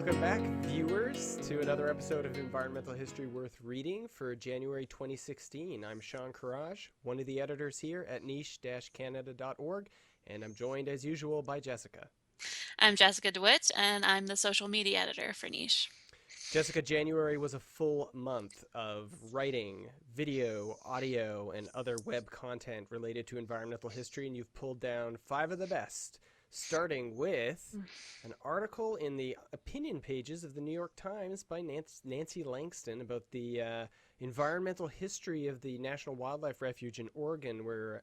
Welcome back, viewers, to another episode of Environmental History Worth Reading for January 2016. I'm Sean Courage, one of the editors here at niche-canada.org, and I'm joined, as usual, by Jessica. I'm Jessica DeWitt, and I'm the social media editor for Niche. Jessica, January was a full month of writing, video, audio, and other web content related to environmental history, and you've pulled down 5 of the best, starting with an article in the opinion pages of the New York Times by Nancy Langston about the environmental history of the National Wildlife Refuge in Oregon, where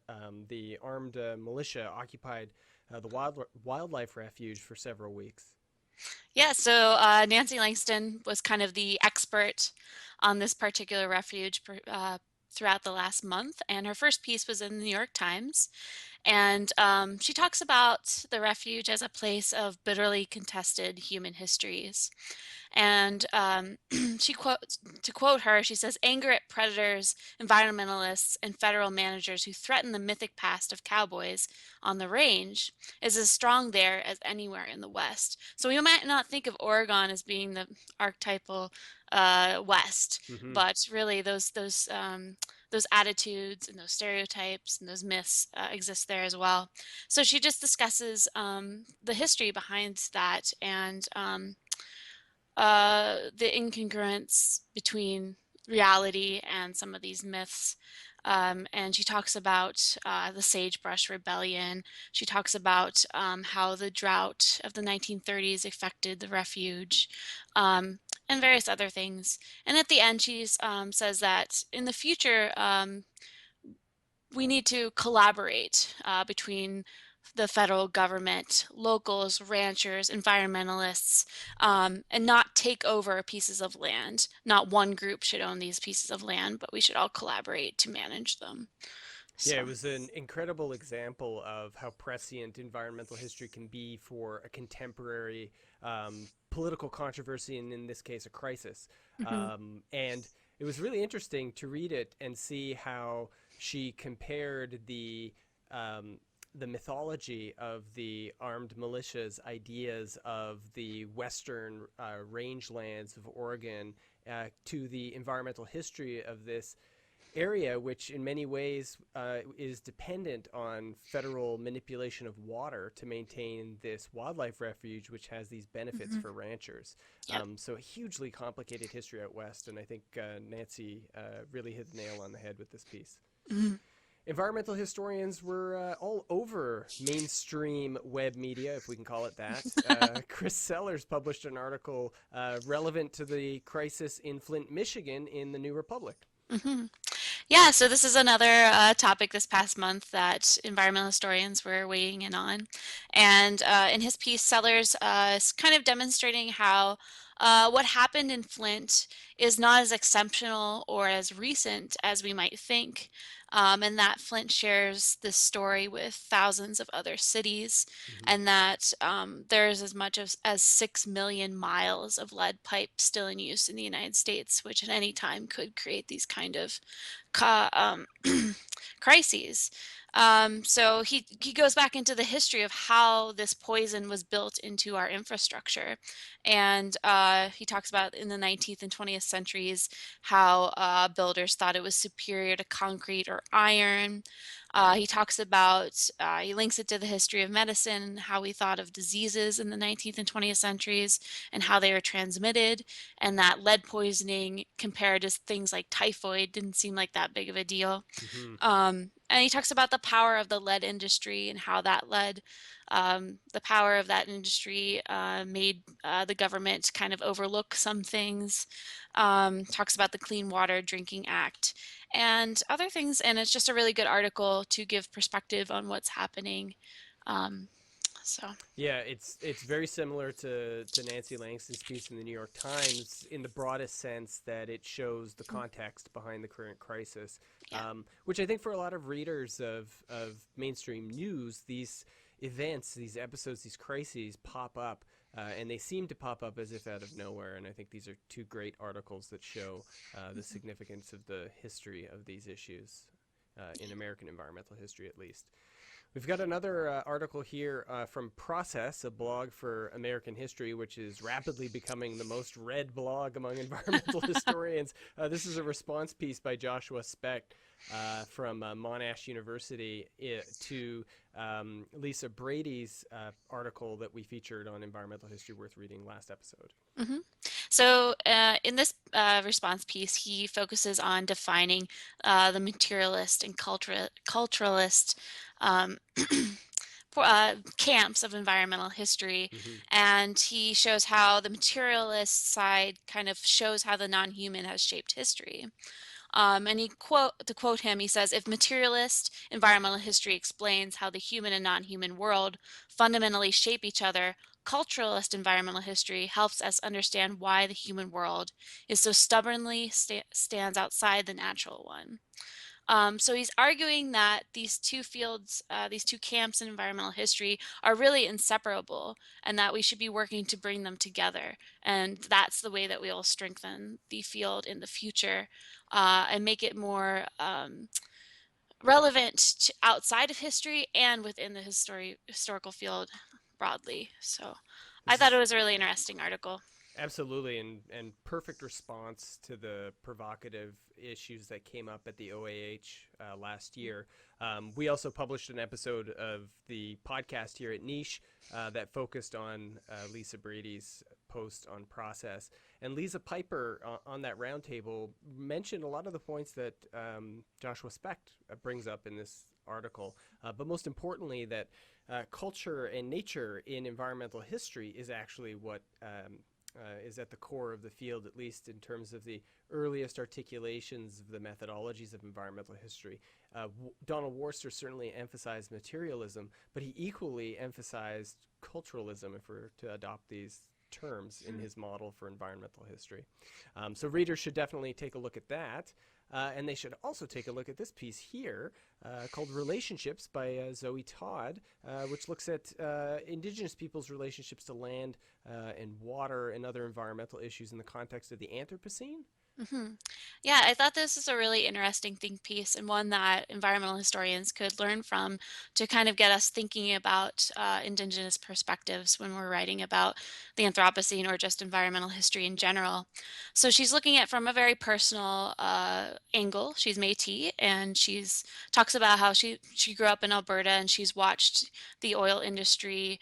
the armed militia occupied the wildlife refuge for several weeks. Yeah, so Nancy Langston was kind of the expert on this particular refuge throughout the last month, and her first piece was in the New York Times. And she talks about the refuge as a place of bitterly contested human histories. And to quote her, she says, "Anger at predators, environmentalists, and federal managers who threaten the mythic past of cowboys on the range is as strong there as anywhere in the West." So we might not think of Oregon as being the archetypal West, Mm-hmm. but really those attitudes and those stereotypes and those myths exist there as well. So she just discusses the history behind that and the incongruence between reality and some of these myths. And she talks about the Sagebrush Rebellion. She talks about how the drought of the 1930s affected the refuge, and various other things. And at the end, she says that in the future, we need to collaborate between the federal government, locals, ranchers, environmentalists, and not take over pieces of land. Not one group should own these pieces of land, but we should all collaborate to manage them. Yeah, So, it was an incredible example of how prescient environmental history can be for a contemporary political controversy, and in this case, a crisis. mhm. And it was really interesting to read it and see how she compared um, the mythology of the armed militias' ideas of the western rangelands of Oregon to the environmental history of this area, which in many ways is dependent on federal manipulation of water to maintain this wildlife refuge, which has these benefits Mhm. for ranchers. Yep. So a hugely complicated history out west, and I think Nancy really hit the nail on the head with this piece. Mhm. Environmental historians were all over mainstream web media, if we can call it that. Chris Sellers published an article relevant to the crisis in Flint, Michigan in the New Republic. Mhm. Yeah, so this is another topic this past month that environmental historians were weighing in on. And in his piece, Sellers is kind of demonstrating how what happened in Flint is not as exceptional or as recent as we might think. And that Flint shares this story with thousands of other cities, Mm-hmm. and that there's as much as 6 million miles of lead pipe still in use in the United States, which at any time could create these kind of ca- um, crises. So he goes back into the history of how this poison was built into our infrastructure, and he talks about in the 19th and 20th centuries how builders thought it was superior to concrete or iron. He talks about he links it to the history of medicine and how we thought of diseases in the 19th and 20th centuries and how they were transmitted, and that lead poisoning compared to things like typhoid didn't seem like that big of a deal. Mm-hmm. And he talks about the power of the lead industry and how that led the power of that industry made the government kind of overlook some things. Talks about the Clean Water Drinking Act and other things. And it's just a really good article to give perspective on what's happening. Um, so, Yeah, it's very similar to Nancy Langston's piece in the New York Times in the broadest sense that it shows the context behind the current crisis, yeah. which I think for a lot of readers of mainstream news, these events, these episodes, these crises pop up, and they seem to pop up as if out of nowhere. And I think these are two great articles that show the significance of the history of these issues in American environmental history, at least. We've got another article here from Process, a blog for American history, which is rapidly becoming the most read blog among environmental historians. This is a response piece by Joshua Specht from Monash University to Lisa Brady's article that we featured on Environmental History Worth Reading last episode. Mm-hmm. So in this response piece, he focuses on defining the materialist and culturalist um, camps of environmental history, Mm-hmm. and he shows how the materialist side kind of shows how the non-human has shaped history. And to quote him, he says, if materialist environmental history explains how the human and non-human world fundamentally shape each other, culturalist environmental history helps us understand why the human world is so stubbornly stands outside the natural one. So he's arguing that these two fields, these two camps in environmental history are really inseparable and that we should be working to bring them together. And that's the way that we will strengthen the field in the future and make it more relevant to outside of history and within the historical field broadly. So I This thought is it was a really interesting article. absolutely, and perfect response to the provocative issues that came up at the OAH last year. We also published an episode of the podcast here at Niche that focused on Lisa Brady's post on process. And Lisa Piper on that roundtable mentioned a lot of the points that Joshua Specht brings up in this article, but most importantly that culture and nature in environmental history is actually what is at the core of the field, at least in terms of the earliest articulations of the methodologies of environmental history. Donald Worster certainly emphasized materialism, but he equally emphasized culturalism, if we're to adopt these terms in his model for environmental history. So readers should definitely take a look at that. And they should also take a look at this piece here called Relationships by Zoe Todd, which looks at indigenous peoples' relationships to land and water and other environmental issues in the context of the Anthropocene. Hmm. Yeah, I thought this is a really interesting think piece and one that environmental historians could learn from to kind of get us thinking about Indigenous perspectives when we're writing about the Anthropocene or just environmental history in general. So she's looking at from a very personal angle. She's Métis, and she's talks about how she grew up in Alberta and she's watched the oil industry,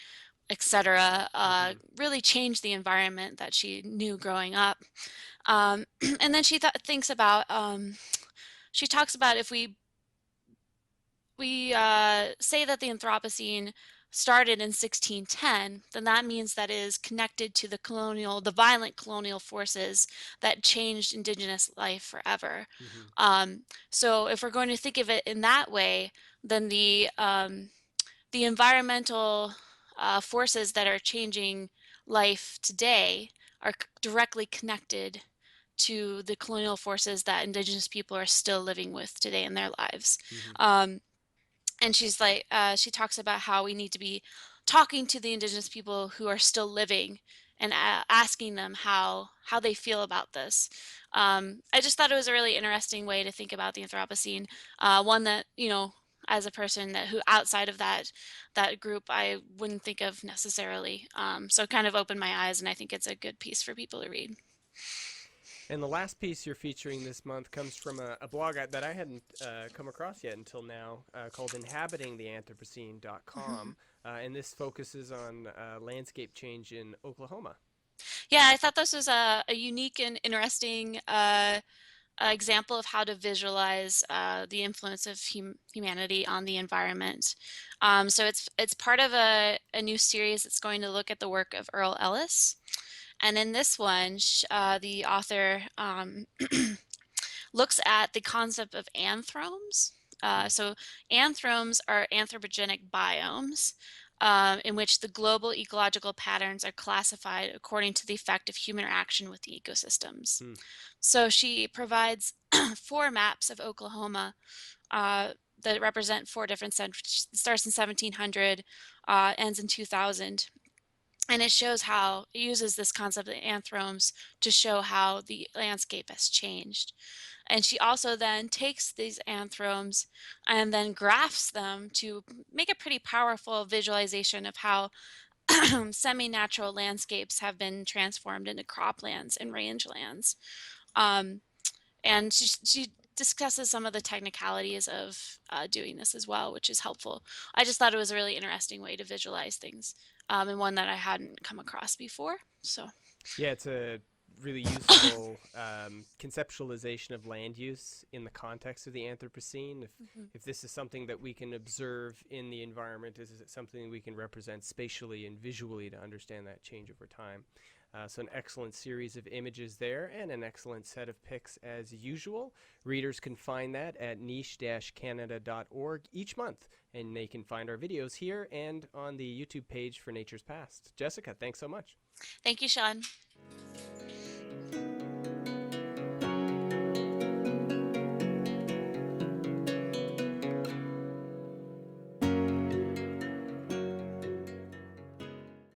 etc., Mm-hmm. really change the environment that she knew growing up. Um, and then thinks about, she talks about if we say that the Anthropocene started in 1610, then that means that it is connected to the violent colonial forces that changed Indigenous life forever. Mm-hmm. Um, so if we're going to think of it in that way, then the environmental forces that are changing life today are directly connected to the colonial forces that Indigenous people are still living with today in their lives. Mm-hmm. Um, and she's like, she talks about how we need to be talking to the Indigenous people who are still living and asking them how they feel about this. I just thought it was a really interesting way to think about the Anthropocene, one that as a person who outside of that group I wouldn't think of necessarily. So it kind of opened my eyes, and I think it's a good piece for people to read. And the last piece you're featuring this month comes from a blog that I hadn't come across yet until now called inhabitingtheanthropocene.com. And this focuses on landscape change in Oklahoma. Yeah, I thought this was a unique and interesting example of how to visualize the influence of humanity on the environment. So it's part of a new series that's going to look at the work of Earl Ellis. And in this one, the author looks at the concept of anthromes. So anthromes are anthropogenic biomes in which the global ecological patterns are classified according to the effect of human action with the ecosystems. Hmm. So she provides 4 maps of Oklahoma that represent 4 different centuries. It starts in 1700, ends in 2000. And it shows how it uses this concept of anthromes to show how the landscape has changed. And she also then takes these anthromes and then graphs them to make a pretty powerful visualization of how semi-natural landscapes have been transformed into croplands and rangelands. Um, and she discusses some of the technicalities of doing this as well, which is helpful. I just thought it was a really interesting way to visualize things, and one that I hadn't come across before. So, Yeah, it's a really useful conceptualization of land use in the context of the Anthropocene. mhm. If this is something that we can observe in the environment, is it something we can represent spatially and visually to understand that change over time? So an excellent series of images there and an excellent set of pics as usual. Readers can find that at niche-canada.org each month, and they can find our videos here and on the YouTube page for Nature's Past. Jessica, thanks so much. Thank you, Sean.